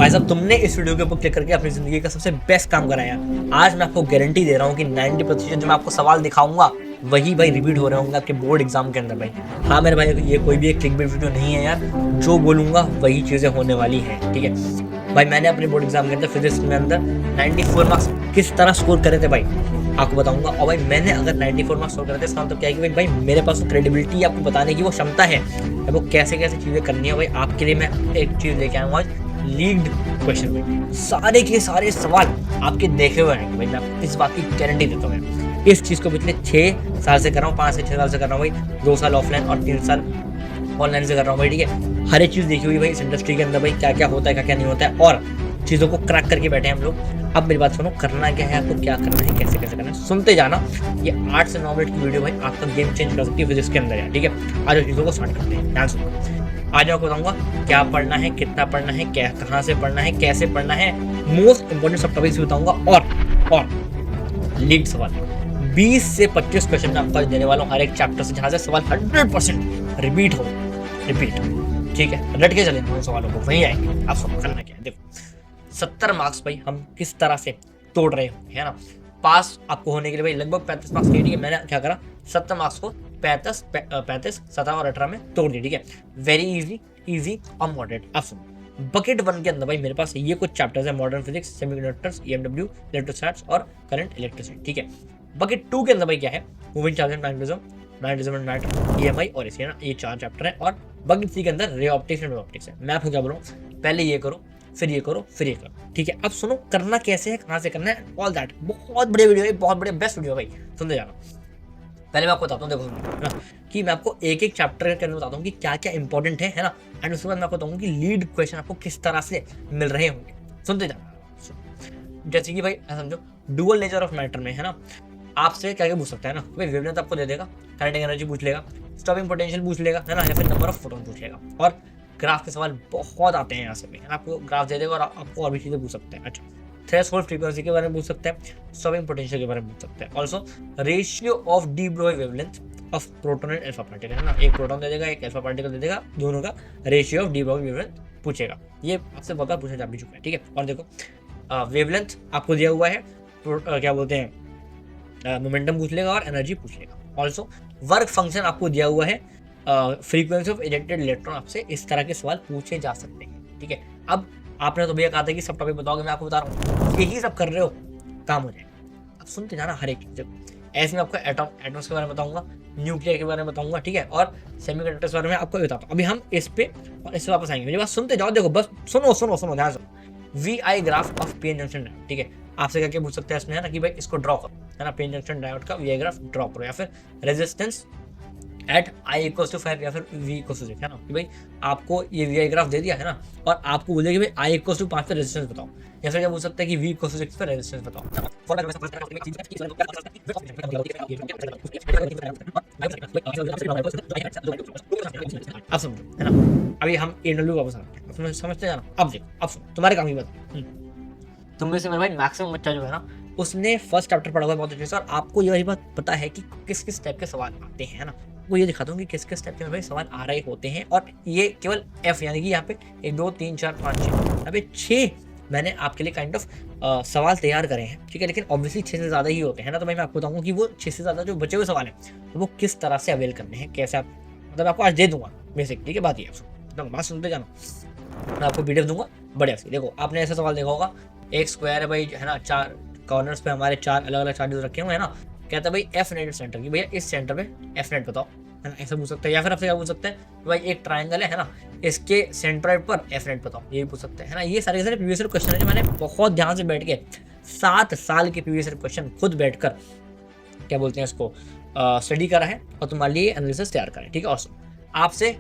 भाई साहब तुमने इस वीडियो के ऊपर क्लिक करके अपनी जिंदगी का सबसे बेस्ट काम कराया। आज मैं आपको गारंटी दे रहा हूँ कि 90% जो मैं आपको सवाल दिखाऊंगा वही भाई रिपीट हो रहे होंगे आपके बोर्ड एग्जाम के अंदर भाई। हाँ मेरे भाई, ये कोई भी एक क्लिकबेट वीडियो नहीं है यार, जो बोलूंगा वही चीजें होने वाली हैं, ठीक है भाई। मैंने अपने बोर्ड एग्जाम के अंदर फिजिक्स में अंदर 94 मार्क्स किस तरह स्कोर करे थे भाई आपको बताऊंगा। और भाई मैंने अगर 94 मार्क्स स्कोर करे थे इसका मतलब क्या है कि भाई मेरे पास क्रेडिबिलिटी आपको बताने की वो क्षमता है, वो कैसे कैसे चीजें करनी है भाई। आपके लिए मैं एक चीज लेके आऊंगा आज, लीक्ड क्वेश्चन में सारे के सारे सवाल आपके देखे हुए हैं भाई। मैं इस बात की गारंटी देता हूँ। इस चीज को पिछले 6 साल से कर रहा हूँ, 5 से 6 साल से कर रहा हूँ भाई। 2 साल ऑफलाइन और 3 साल ऑनलाइन से कर रहा हूँ भाई, ठीक है। हर एक चीज देखी हुई भाई इस इंडस्ट्री के अंदर भाई, क्या क्या होता है क्या क्या नहीं होता है, और चीजों को क्रैक करके बैठे हैं हम लोग। अब मेरी बात सुनो, करना क्या है आपको, क्या करना है, कैसे कैसे करना है, सुनते जाना। ये 8 से 9 मिनट की वीडियो भाई आपका गेम चेंज कर सकती है फिजिक्स के अंदर यार, ठीक है। आज चीजों को स्टार्ट करते हैं, ध्यान सुनो। आज आपको बताऊंगा क्या पढ़ना है, कितना पढ़ना है, क्या कहाँ से पढ़ना है, कैसे पढ़ना है, मोस्ट इंपोर्टेंट सब टॉपिक्स बताऊंगा। और लीड सवाल 20 से 25 क्वेश्चन मैं आपको देने वाला हूँ हर एक चैप्टर से, जहाँ से सवाल 100% रिपीट हो, ठीक है। रट के चलेंगे उन सवालों को, वहीं आएंगे। आप सब करना क्या है, देखो 70 मार्क्स भाई हम किस तरह से तोड़ रहे होंगे, है ना। पास आपको होने के लिए भाई लगभग 35 मार्क्स चाहिए, ठीक है। मैंने क्या करा, 70 मार्क्स को 35, 17 और 18 में तोड़ दिया, ठीक है। वेरी इजी और मॉडरेट। अब सुनो, बकेट 1 के अंदर भाई मेरे पास ये कुछ चैप्टर्स है, modern physics, semiconductors, EMW, electrostatics और करंट इलेक्ट्रिसिटी, ठीक है। बकेट 2 के अंदर भाई क्या है, moving charge and magnetism and matter, EMI और ऐसे, है ना, ये 4 चैप्टर है। और बकेट 3 के अंदर रे ऑप्टिक्स एंड ऑप्टिक्स है। मैं आपको क्या बोलूँ, पहले ये करो, फिर ये करो, फिर ये करो, ठीक है। अब सुनो करना कैसे है, कहाँ से करना है, ऑल दैट। बहुत बड़े वीडियो है, बहुत बड़े बेस्ट वीडियो भाई, सुनते जाना। पहले मैं आपको बताता हूँ, देखो है ना, कि मैं आपको एक एक चैप्टर के अंदर बताता हूँ कि क्या क्या इंपॉर्टेंट है ना। एंड उसके बाद मैं आपको बताऊँ कि लीड क्वेश्चन आपको किस तरह से मिल रहे होंगे, सुनते जाना। जैसे कि भाई समझो डुअल नेचर ऑफ मैटर में, है ना, आपसे क्या क्या पूछ सकता है ना भाई, वेवलेंथ आपको दे देगा, काइनेटिक एनर्जी पूछ लेगा, स्टॉपिंग पोटेंशियल पूछ लेगा, है ना, या फिर नंबर ऑफ फोटोन पूछ लेगा। और ग्राफ के सवाल बहुत आते हैं यहाँ से, आपको ग्राफ दे देगा और आपको और भी चीजें पूछ सकते हैं। अच्छा, थ्रेशोल्ड फ्रीक्वेंसी के बारे में पूछ सकते हैं, स्टॉपिंग पोटेंशियल के बारे में पूछ सकते हैं। Also ratio of de Broglie wavelength of proton and alpha particle, है ना, एक प्रोटॉन दे देगा, एक अल्फा पार्टिकल दे देगा, दोनों का ratio of de Broglie wavelength पूछेगा। ये आपसे बहुत बार पूछा जा भी चुका है, ठीक है। और देखो वेवलेंथ आपको दिया हुआ है, क्या बोलते हैं, मोमेंटम पूछ लेगा और एनर्जी पूछ लेगा। ऑल्सो वर्क फंक्शन आपको दिया हुआ है, फ्रीक्वेंसी ऑफ इजेक्टेड इलेक्ट्रॉन, आपसे इस तरह के सवाल पूछे जा सकते हैं, ठीक है। अब आपने तो भैया कहा था कि सब टॉपिक बताओगे, मैं आपको बता रहा हूँ यही सब कर रहे हो, काम हो जाएगा। अब सुनते जाना हर एक चीज। ऐसे में आपको एटम्स के बारे में बताऊंगा, न्यूक्लियर के बारे में बताऊंगा, ठीक है, और सेमीकंडक्टर्स के बारे में आपको बताता हूँ। अभी हम इस पे और इससे वापस आएंगे, मेरी बात सुनते जाओ। देखो बस सुनो ध्यान से। VI graph of PN junction diode, ठीक है। आपसे क्या पूछ सकते हैं इसमें, है ना, कि भाई इसको ड्रॉ करो, है ना, पीएन जंक्शन डायोड का VI ग्राफ ड्रॉ करो, या फिर रेजिस्टेंस एट I = 5 या फिर V = 6, है ना, कि भाई आपको ये VI ग्राफ दे दिया है ना, और आपको बोले कि भाई I = 5 पे रेजिस्टेंस बताओ, या फिर क्या बोल सकते हैं कि V = 6 पे रेजिस्टेंस बताओ। अब समझो, है ना। अभी हम AW वापस आते हैं, समझते जाना। अब देखो, अब सुनो, तुम्हारे काम ही बता। तुम में से मेरे भाई मैक्सिमम बच्चा जो है ना, उसने फर्स्ट चैप्टर पढ़ा हुआ है बहुत अच्छे से, और आपको ये वाली बात पता है कि किस किस टाइप के सवाल आते हैं ना। वो ये दिखाता हूँ कि किस किस टाइप के भाई सवाल आ रहे होते हैं। और ये केवल F, यानी कि यहाँ पे 1 2 3 4 5 6, यहाँ पे 6 मैंने आपके लिए काइंड ऑफ सवाल तैयार करे हैं, ठीक है। लेकिन ऑब्वियसली 6 से ज़्यादा ही होते हैं ना, तो मैं आपको बताऊँगा कि वो 6 से ज़्यादा जो बचे हुए सवाल हैं वो किस तरह से अवेल करने हैं, कैसे आप, मतलब आपको आज दे दूंगा बेसिक, ठीक है। बात ये एकदम बात सुनते जाना, मैं आपको PDF दूंगा बढ़िया से। देखो आपने ऐसा सवाल देखा होगा, एक स्क्वायर है भाई, है ना, 4 कॉर्नर्स पे हमारे 4 अलग अलग चार्जेस रखे हुए हैं ना, कहता है भाई F नेट सेंटर की, भैया इस सेंटर पे F नेट बताओ, है ना, ऐसा पूछ सकते हैं। या फिर आपसे क्या पूछ सकते हैं, भाई एक ट्राइंगल है ना, इसके सेंटर पर F नेट बताओ, ये भी पूछ सकते हैं, है ना। ये सारे के सारे प्रीवियस क्वेश्चन है जो मैंने बहुत ध्यान से बैठ के 7 साल के प्रीवियस क्वेश्चन खुद बैठकर क्या बोलते हैं इसको स्टडी करा है, और तुम्हारे लिए एनालिसिस तैयार करें, ठीक है। और आपसे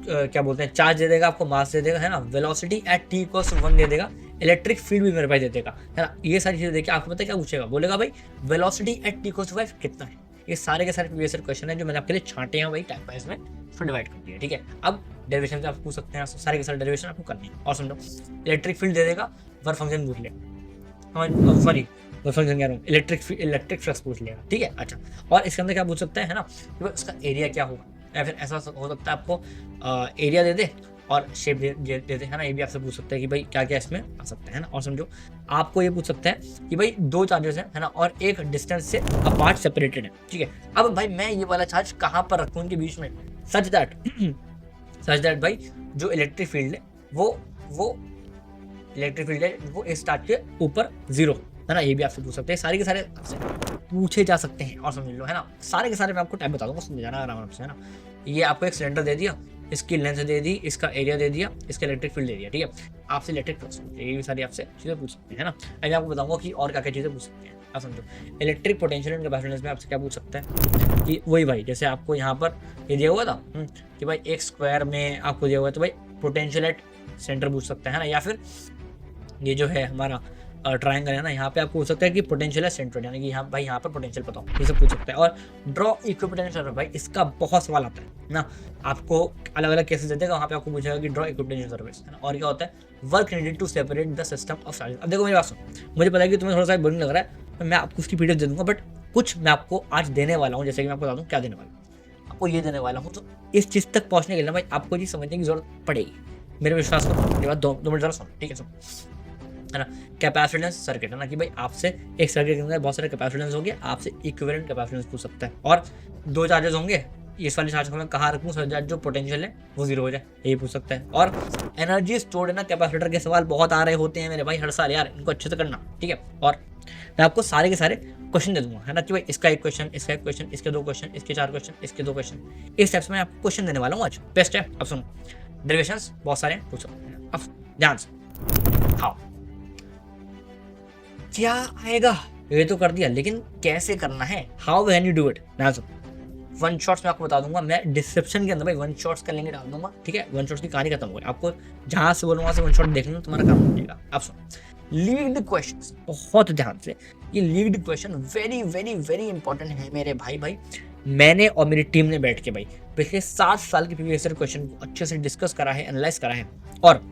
क्या बोलते हैं, चार्ज दे देगा, आपको मास दे देगा, है ना, वेलोसिटी एट t = 1 दे देगा, इलेक्ट्रिक फील्ड भी मेरे पास दे देगा, है ना। ये सारी चीजें देखिए, आपको पता है क्या पूछेगा, बोलेगा भाई वेलोसिटी एट t = 5 कितना है। ये सारे के सारे प्रीवियस क्वेश्चन है जो मैंने आपके लिए छांटे हैं भाई, टाइप वाइज में इसमें डिवाइड कर दिया, ठीक है। अब डेरिवेशन से आप पूछ सकते हैं, सारे के सारे डेरिवेशन आपको करनी है। और समझो, इलेक्ट्रिक फील्ड दे देगा, वर्क फंक्शन पूछ लेगा, सॉरी वर्क फंक्शन कह रहा हूँ, इलेक्ट्रिक फ्लक्स पूछ लेगा, ठीक है। अच्छा, और इसके अंदर क्या पूछ सकते हैं, है ना, कि उसका एरिया क्या होगा, या फिर ऐसा हो सकता है आपको एरिया दे दे और शेप देते हैं ना, ये भी आपसे पूछ सकते हैं कि भाई क्या क्या इसमें आ सकता है ना। और समझो आपको ये पूछ सकता है कि भाई 2 चार्जेस है ना, और एक डिस्टेंस से अपार्ट सेपरेटेड है, ठीक है। अब भाई मैं ये वाला चार्ज कहाँ पर रखूँ इनके बीच में, सच दैट भाई जो इलेक्ट्रिक फील्ड है वो इलेक्ट्रिक फील्ड है वो इस चार्ज के ऊपर 0 है ना, ये भी आपसे पूछ सकते हैं। सारे के सारे आपसे पूछे जा सकते हैं और समझ लो है ना, सारे के सारे मैं आपको टाइप बता दूंगा, समझ जाना आराम से है ना। ये आपको एक सिलेंडर दे दिया, इसकी लेंथ दे दी, इसका एरिया दे दिया, इसका इलेक्ट्रिक फील्ड दे दिया, ठीक है। आपसे इलेक्ट्रिक फ्लक्स, ये भी सारी आपसे चीज़ें पूछ सकते हैं है ना। अभी आपको बताऊंगा कि और क्या क्या चीज़ें पूछ सकते हैं, आप समझो। इलेक्ट्रिक पोटेंशियल एंड कैपेसिटेंस में आपसे क्या पूछ सकता है कि वही भाई जैसे आपको यहाँ पर ये दिया हुआ था कि भाई एक स्क्वायर में आपको दिया हुआ है, तो भाई पोटेंशियल एट सेंटर पूछ सकता है ना, या फिर ये जो है हमारा ट्रायंगल है ना, यहाँ पे आपको पूछ सकता है कि पोटेंशियल है सेंटर, यानी कि यहाँ भाई यहाँ पर पोटेंशियल बताओ, ये सब पूछ सकता है। और ड्रॉ इक्विपोटेंशियल भाई इसका बहुत सवाल आता है ना, आपको अलग अलग केसेस देते हैं, वहाँ पे आपको पूछेगा कि ड्रॉ इक्विपोटेंशियल सर्विस है ना। और क्या होता है, work needed to separate the system of charges. अब देखो मेरी बात सुनो, मुझे पता है कि तुम्हें थोड़ा सा बोरिंग लग रहा है, तो मैं आपको उसकी पीडीएफ दे दूंगा, बट कुछ मैं आपको आज देने वाला हूँ, जैसे कि मैं आपको बता दूँ क्या देने वाला हूँ, आपको ये देने वाला हूँ। तो इस चीज़ तक पहुँचने के लिए भाई आपको ये समझने की जरूरत पड़ेगी, मेरे विश्वास करो। ये बात 2 मिनट जरा सुनो, ठीक है सुनो है ना। कैपेसिटेंस सर्किट है ना, कि भाई आपसे एक सर्किट के अंदर बहुत सारे कैपेसिटेंस होंगे, आपसे इक्विवेलेंट कैपेसिटेंस पूछ सकता है। और 2 चार्जेस होंगे, इस वाले चार्ज को मैं कहाँ रखूँ सो जो पोटेंशियल है वो 0 हो जाए, यही पूछ सकता है। और एनर्जी स्टोर्ड है ना, कैपेसिटर के सवाल बहुत आ रहे होते हैं मेरे भाई हर साल यार, इनको अच्छे से करना, ठीक है। और मैं आपको सारे के सारे क्वेश्चन दे दूंगा है ना, कि भाई इसका एक क्वेश्चन, इसका एक क्वेश्चन, इसके 2 क्वेश्चन, इसके 4 क्वेश्चन, इसके 2 क्वेश्चन, इस टाइप से मैं आपको क्वेश्चन देने वाला हूँ आज। बेस्ट है, अब सुनो, डेरिवेशंस बहुत सारे पूछो, अब ध्यान से। हाँ क्या आएगा, ये तो कर दिया, लेकिन कैसे करना है, how can you do it, ना सुनो। 1 शॉट्स में आपको बता दूंगा, मैं डिस्क्रिप्शन के अंदर भाई 1 शॉट्स का लिंक डाल दूंगा, ठीक है। 1 शॉट्स की कहानी खत्म हो गई, आपको जहां से बोलूंगा से 1 शॉट देख लेना, तुम्हारा काम हो जाएगा। अब सुनो, लीड क्वेश्चंस बहुत ध्यान से, ये lead question very very very important है मेरे भाई। मैंने और मेरी टीम ने बैठ के भाई पिछले 7 साल के प्रीवियस ईयर क्वेश्चन को अच्छे से डिस्कस करा है, एनालाइज करा है, और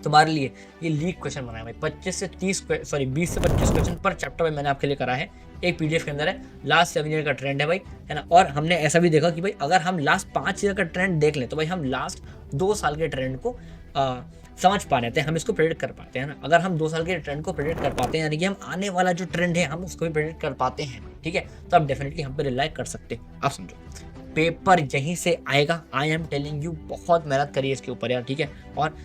तुम्हारे लिए ये लीग क्वेश्चन बनाया भाई 20 से 25 क्वेश्चन पर चैप्टर में मैंने आपके लिए करा है, एक पीडीएफ के अंदर है। लास्ट 7 ईयर का ट्रेंड है भाई, है ना। और हमने ऐसा भी देखा कि भाई अगर हम लास्ट 5 ईयर का ट्रेंड देख लें तो भाई हम लास्ट 2 साल के ट्रेंड को समझ पा लेते हैं, हम इसको प्रेडिक्ट कर पाते हैं ना। अगर हम 2 साल के ट्रेंड को प्रेडिक्ट कर पाते हैं, यानी कि हम आने वाला जो ट्रेंड है हम उसको भी प्रेडिक्ट कर पाते हैं, ठीक है, तो आप डेफिनेटली हम पे रिलाई कर सकते हैं। आप समझो पेपर यहीं से आएगा, आई एम टेलिंग यू, बहुत मेहनत करिए इसके ऊपर यार, ठीक है। और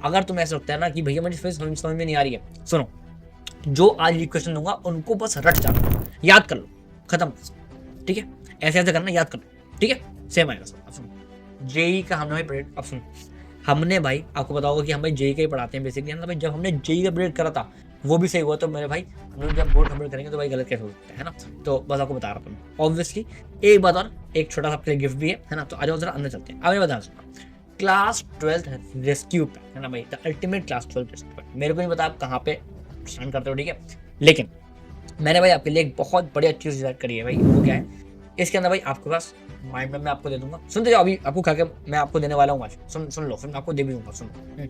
अगर तुम्हें ऐसा लगता है ना कि भैया मुझे समझ में नहीं आ रही है, सुनो, जो आज ये क्वेश्चन दूंगा उनको बस रट जाना, याद कर लो, खत्म, ठीक है। ऐसे ऐसे करना, याद कर लो, ठीक है, सेम आएगा सब। अब सुनो, जेई का हमने भाई प्रेडिक्ट, अब सुनो, हमने भाई आपको बताओगे कि हम भाई जेई का ही पढ़ाते हैं बेसिकली, है ना भाई। जब हमने जेई का प्रेडिक्ट करा था वो भी सही हुआ, तो मेरे भाई हम लोग जब बोर्ड कंप्लीट करेंगे तो भाई गलत कैसे हो सकता है ना। तो बस आपको बता रहा था मैं, ऑब्वियसली। एक बात और, एक छोटा सा आपके गिफ्ट भी है ना, तो आ जाओ जरा अंदर चलते हैं। अब ये बता सुना, क्लास 12 रेस्क्यू पैक है ना भाई, the ultimate class 12 rescue pack. मेरे को नहीं पता आप कहाँ पे स्टैंड करते हो, ठीक है, लेकिन मैंने भाई आपके लिए एक बहुत बढ़िया चीज़ डिसाइड करी है भाई। वो क्या है, इसके अंदर भाई आपके पास माइंड मैप मैं आपको दे दूंगा, सुनते जाओ, अभी आपको खा के मैं आपको देने वाला हूँ आज, सुन लो, फिर मैं आपको दे भी दूंगा। सुन, मैं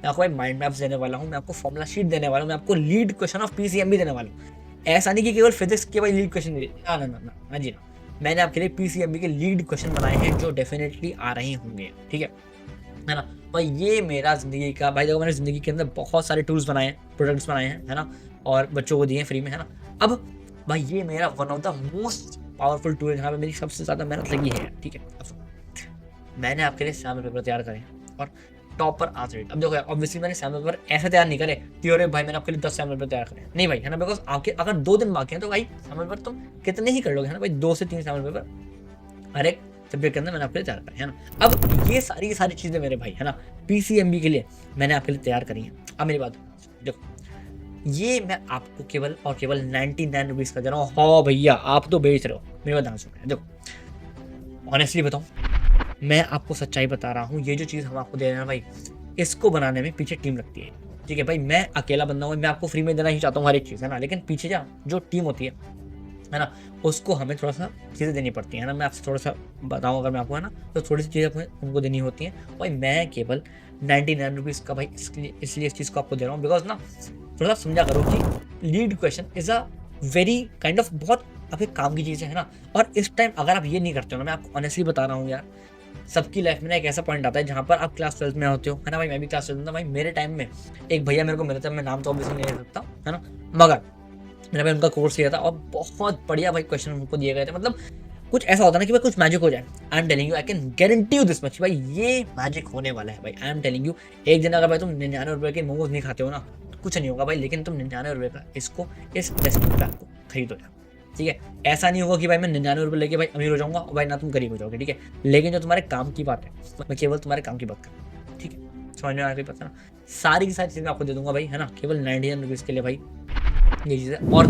आपको भाई माइंड मैप्स देने वाला हूँ, मैं आपको फॉर्मुला शीट देने वाला हूँ, मैं आपको लीड क्वेश्चन ऑफ पीसीएमबी देने वाला हूँ। ऐसा नहीं कि केवल फिजिक्स के भाई लीड क्वेश्चन दे, ना जी ना, मैंने आपके लिए पीसीएमबी के लीड क्वेश्चन बनाए हैं जो डेफिनेटली आ रहे होंगे, ठीक है ना भाई। ये मेरा जिंदगी का भाई, देखो मैंने जिंदगी के अंदर बहुत सारे टूल्स बनाए हैं, प्रोडक्ट्स बनाए हैं, है ना, और बच्चों को दिए हैं फ्री में, है ना। अब भाई ये मेरा one of the most powerful tool है जहाँ पे मेरी सबसे ज़्यादा मेहनत लगी है, ठीक है। अब मैंने आपके लिए सैम्पल पेपर तैयार करे और टॉपर आंसर। अब देखो ऑब्वियसली मैंने सैम्पल पेपर ऐसे तैयार नहीं करे कि अरे भाई मैंने आपके लिए 10 सैम्पल पेपर तैयार करे, नहीं भाई, है ना, बिकॉज आपके अगर 2 दिन बाकी हैं तो भाई सैम्पल पेपर तुम कितने ही कर लोगे, है ना भाई, 2 से 3 सैम्पल पेपर हर एक सब्जेक्ट के अंदर मैंने आपके लिए तैयार करा है ना। अब ये सारी चीज़ें मेरे भाई, है ना, पीसीएमबी के लिए मैंने आपके लिए तैयार करी हैं। अब मेरी बात देखो, ये मैं आपको केवल और केवल 99 रुपीज का दे रहा हूँ। हाँ भैया आप तो बेच रहे हो, मेरी बात ध्यान सुनो। देखो ऑनेस्टली बताऊँ, मैं आपको सच्चाई बता रहा हूँ, ये जो चीज़ हम आपको दे रहे हैं भाई, इसको बनाने में पीछे टीम लगती है, ठीक है भाई। मैं अकेला बंदा हूँ, मैं आपको फ्री में देना ही चाहता हूँ हर एक चीज़, है ना, लेकिन पीछे जो टीम होती है ना, उसको हमें थोड़ा सा चीज़ें देनी पड़ती है ना। मैं आपसे थोड़ा सा बताऊँ अगर मैं आपको, है ना, तो थोड़ी सी चीज़ें उनको देनी होती हैं भाई। मैं केवल 99 रुपीज़ का भाई इसलिए इस चीज़ को आपको दे रहा हूँ, बिकॉज ना थोड़ा सा समझा करो कि lead question is a very kind of बहुत आपके काम की चीज़ है ना। और इस टाइम अगर आप ये नहीं करते हो ना, मैं आपको ऑनेस्टली बता रहा हूँ यार, सबकी लाइफ में ना एक ऐसा पॉइंट आता है जहाँ पर आप क्लास 12 में होते हो, है ना भाई। मैं भी क्लास 12 में था भाई। मेरे टाइम में एक भैया मेरे को मिले थे, मैं नाम तो ऑब्वियसली नहीं ले सकता, है ना, मगर मैंने भाई उनका कोर्स लिया था और बहुत बढ़िया भाई क्वेश्चन उनको दिए गए थे। मतलब कुछ ऐसा होता है ना कि भाई कुछ मैजिक हो जाए। I am telling you, I can guarantee you this much, भाई ये मैजिक होने वाला है भाई। आई एम टेलिंग यू, एक दिन अगर भाई तुम 99 रुपए के मोमोज नहीं खाते हो ना, तो कुछ नहीं होगा भाई, लेकिन तुम 99 रुपए का इसको, इस रेसिपी पैक को खरीदो यार, ठीक है। ऐसा नहीं होगा कि भाई मैं 99 रुपए लेके भाई अमीर हो जाऊंगा और भाई ना तुम गरीब हो जाओगे, ठीक है। लेकिन जो तुम्हारे काम की बात है, मैं केवल तुम्हारे काम की बात कर रहा हूँ, ठीक है। समझ में आ रही बात है ना। सारी की सारी चीज़ें आपको दे दूंगा भाई, है ना, केवल 99 रुपीज़ के लिए भाई ये चीज़ें। और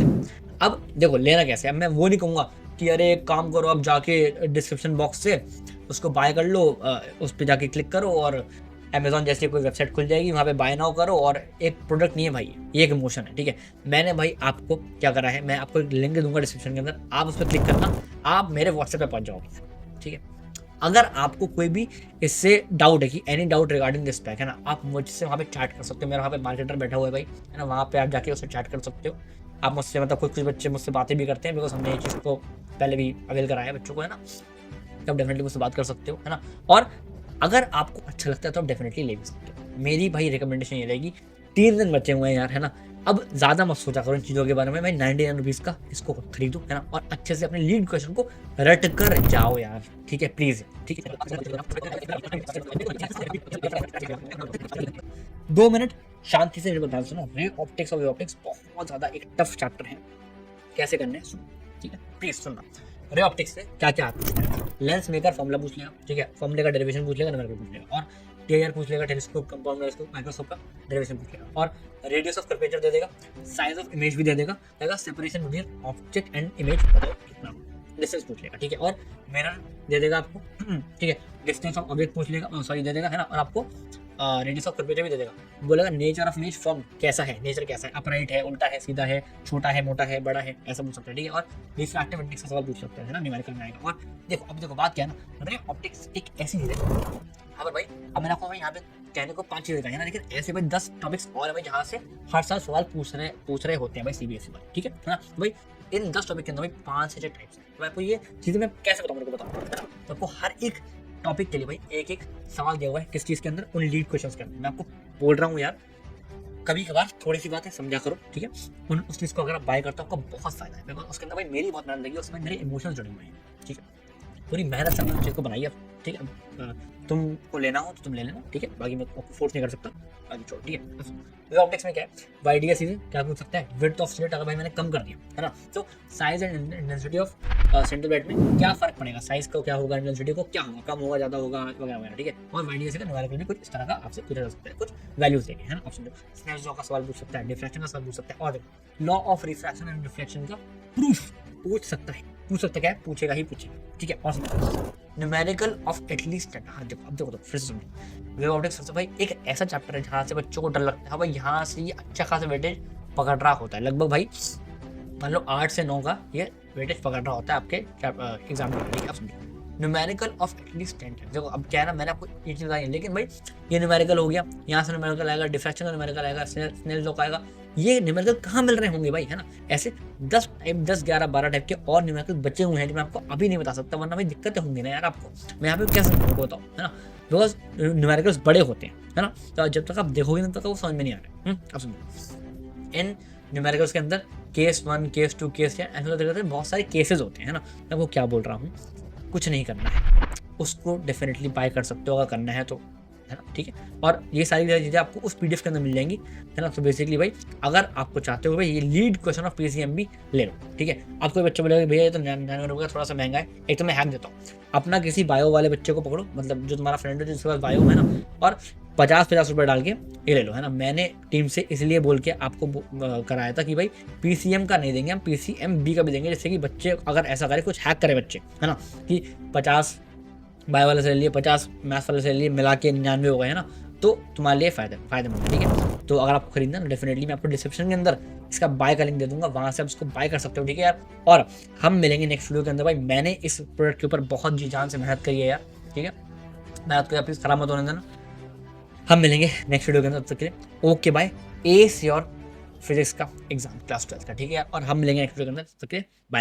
अब देखो लेना कैसे, अब मैं वो नहीं कहूँगा कि अरे एक काम करो, अब जाके डिस्क्रिप्शन बॉक्स से उसको बाय कर लो, उस पर जाके क्लिक करो और अमेजोन जैसी कोई वेबसाइट खुल जाएगी, वहाँ पे बाय नाउ करो। और एक प्रोडक्ट नहीं है भाई, ये एक इमोशन है, ठीक है। मैंने भाई आपको क्या करा है, मैं आपको एक लिंक दूंगा डिस्क्रिप्शन के अंदर, आप उस पर क्लिक करना, आप मेरे व्हाट्सएप पे पहुँच जाओगे, ठीक है। अगर आपको कोई भी इससे डाउट है कि any doubt regarding this pack, है ना, आप मुझसे वहाँ पे चैट कर सकते हो। मेरा वहाँ पे मार्केटर बैठा हुआ है भाई, है ना, वहाँ पे आप जाके उससे चैट कर सकते हो। आप मुझसे मतलब कुछ बच्चे मुझसे बातें भी करते हैं, बिकॉज हमने ये चीज़ को पहले भी अवेल कराया है बच्चों को, है ना, तो आप डेफिनेटली मुझसे बात कर सकते हो, है ना। और अगर आपको अच्छा लगता है तो आप डेफिनेटली ले भी सकते हो। मेरी भाई रिकमेंडेशन ये रहेगी, 3 दिन बचे हुए हैं यार, है ना, अब ज़्यादा मत सोचा करो इन चीज़ों के बारे में भाई। 99 रुपीज़ का इसको खरीदो, है ना, और अच्छे से अपने लीड क्वेश्चन को रट कर जाओ यार, ठीक है, प्लीज़, ठीक है। 2 मिनट शांति से मेरे बता सुनो। रे ऑप्टिक्स और वे ऑप्टिक्स बहुत ज़्यादा एक टफ चैप्टर है, कैसे करने हैं सुनो, ठीक है, प्लीज़ सुनना। रे ऑप्टिक्स से क्या क्या आता है, लेंस मेकर फॉर्मूला पूछ लेगा, ठीक है, फॉर्मूले का डेरिवेशन पूछ लेगा, नंबर पूछ लेगा, और टीआईआर पूछ लेगा, टेलीस्कोप, कंपाउंड टेलीस्कोप, माइक्रोस्कोप का डेरिवेशन पूछ लेगा, और रेडियस ऑफ कर्वेचर दे देगा, साइज ऑफ इमेज भी दे देगा, separation between object and image बताओ कितना, डिस्टेंस पूछ लेगा, ठीक है, और मिरर दे देगा आपको, ठीक है, डिस्टेंस ऑफ ऑब्जेक्ट पूछ लेगा, सॉरी दे देगा, है ना, और आपको रेडियस ऑफ कर्वेचर भी दे देगा। बोलेगा नेचर ऑफ इमेज फॉर्म कैसा है, नेचर कैसा है, अपराइट है, उल्टा है, सीधा है, छोटा है, मोटा है, बड़ा है, ऐसा पूछ सकते हैं, ठीक है। और रिफ्रैक्टिव इंडेक्स का सवाल पूछ सकते हैं ना, न्यूमेरिकल में आएगा। और देखो अब देखो बात क्या है ना, रे ऑप्टिक्स एक ऐसी चीज है, हाँ भाई, अब मैंने आपको भाई यहाँ पे कहने को 5 चीजें बताई है ना, लेकिन ऐसे भाई 10 टॉपिक्स और है भाई जहाँ से हर साल सवाल पूछ रहे होते हैं भाई सीबीएसई वाले, ठीक है ना भाई। इन 10 टॉपिक के अंदर भाई 5 से 6 टाइप्स है। तो आपको ये चीजें मैं कैसे बताऊँ, मेरे को बताऊँ, तो आपको हर एक टॉपिक के लिए भाई एक एक सवाल दिया हुआ है, किस चीज़ के अंदर, उन लीड क्वेश्चंस के अंदर। मैं आपको बोल रहा हूँ यार, कभी कभार थोड़ी सी बातें समझा करो, ठीक है। उस चीज़ को अगर आप बाय करते हो आपको बहुत फायदा है, बिकॉज उसके अंदर भाई मेरी बहुत मेहनत लगी, उसमें मेरे इमोशंस जुड़े हुए हैं, ठीक है। पूरी मेहनत से हमने चीज़ को बनाई है, ठीक है। तुमको लेना हो तो तुम ले लेना, ठीक है, बाकी मैं आपको फोर्स नहीं कर सकता, बाकी छोड़, ठीक है। वे ऑप्टिक्स में क्या है, वाइडिया सीधे क्या पूछ सकता है, विड्थ ऑफ स्लिट अगर भाई मैंने कम कर दिया, है ना, तो size and intensity of centre bed में क्या फर्क पड़ेगा, साइज को क्या होगा, इंटेंसिटी को क्या होगा, कम होगा, ज़्यादा होगा, वगैरह वगैरह, ठीक है। और वाइडिया से न्यूमेरिकल में कुछ इस तरह का आपसे पूछा जा सकता है, कुछ वैल्यूज देंगे, है ना। ऑप्शन स्नेल्स लॉ का सवाल पूछ सकता है, डिफ्रैक्शन का सवाल पूछ सकता है, और law of refraction and deflection का प्रूफ पूछ सकता है, क्या है, पूछेगा ही पूछेगा, ठीक है। और न्यूमेरिकल ऑफ एटलीस्ट 10, हाँ देखो अब देखो तो फिर से सुनिए। वेव ऑप्टिक्स सबसे भाई एक ऐसा चैप्टर है जहाँ से बच्चों को डर लगता है भाई, यहाँ से ये अच्छा खासा वेटेज पकड़ रहा होता है, लगभग भाई मान लो 8 से 9 का ये वेटेज पकड़ रहा होता है आपके एग्जाम में, ठीक है। आप समझो न्यूमेरिकल ऑफ एटलीस्ट 10 टाइम्स। देखो अब क्या है ना, मैंने आपको ये चीज़ बताई है, लेकिन भाई ये न्यूमेरिकल हो गया, यहाँ से न्यूमेरिकल आएगा, डिफ्रैक्शन का न्यूमेरिकल आएगा, स्नेल्स लॉ का आएगा, ये न्यूमेरिकल कहाँ मिल रहे होंगे भाई, है ना। ऐसे 10 टाइप 10 11 12 टाइप के और न्यूमेरिकल बचे हुए हैं जो मैं आपको अभी नहीं बता सकता, वरना भाई दिक्कतें होंगी ना यार आपको। मैं यहाँ पे कैसे बताऊँ, है ना, बिकॉज न्यूमेरिकल्स बड़े होते हैं, है ना, तो जब तक आप देखोगे ना तब तक वो समझ में नहीं आ रहा है। अब समझो इन न्यूमेरिकल्स के अंदर केस 1, केस 2, केस 10 ऐसे करते बहुत सारे केसेस होते हैं, है ना। मैं वो क्या बोल रहा हूँ, कुछ नहीं करना है, उसको डेफिनेटली बाय कर सकते हो अगर करना है तो, है ना, ठीक है। और ये सारी चीज़ें आपको उस पीडीएफ के अंदर मिल जाएंगी, है ना। तो बेसिकली भाई अगर आपको चाहते हो भाई ये लीड क्वेश्चन ऑफ पीसीएम भी ले लो, ठीक है। आप कोई बच्चा बोलेगा भैया ये तो 99 रुपये का थोड़ा सा महंगा है, एक तो मैं हैक देता हूँ, अपना किसी बायो वाले बच्चे को पकड़ो, मतलब जो तुम्हारा फ्रेंड है जिसके पास बायो है ना, और 50 रुपये डाल के ये ले लो, है ना। मैंने टीम से इसलिए बोल के आपको कराया था कि भाई पीसीएम का नहीं देंगे हम, पीसीएम बी का भी देंगे, जिससे कि बच्चे अगर ऐसा करे, कुछ हैक करे बच्चे, है ना, कि 50 बायो वाले से ले लिए, 50 मैथ्स वाले से ले लिए, मिला के 99 हो गए, है ना, तो तुम्हारे लिए फायदेमंद है, ठीक है। तो अगर आपको खरीदना है डेफिनेटली मैं आपको डिस्क्रिप्शन के अंदर इसका बाय का लिंक दे दूंगा, वहाँ से आप इसको बाय कर सकते हो, ठीक है यार। और हम मिलेंगे नेक्स्ट वीडियो के अंदर भाई, मैंने इस प्रोडक्ट के ऊपर बहुत जी जान से मेहनत करी है यार, ठीक है। मेहनत को प्लीज़ खराब मत होने देना। हम मिलेंगे नेक्स्ट वीडियो के अंदर, तब तक के लिए okay bye. Yes your physics का एग्जाम क्लास 12 का, ठीक है। और हम मिलेंगे नेक्स्ट वीडियो के अंदर, तब तक के लिए बाय।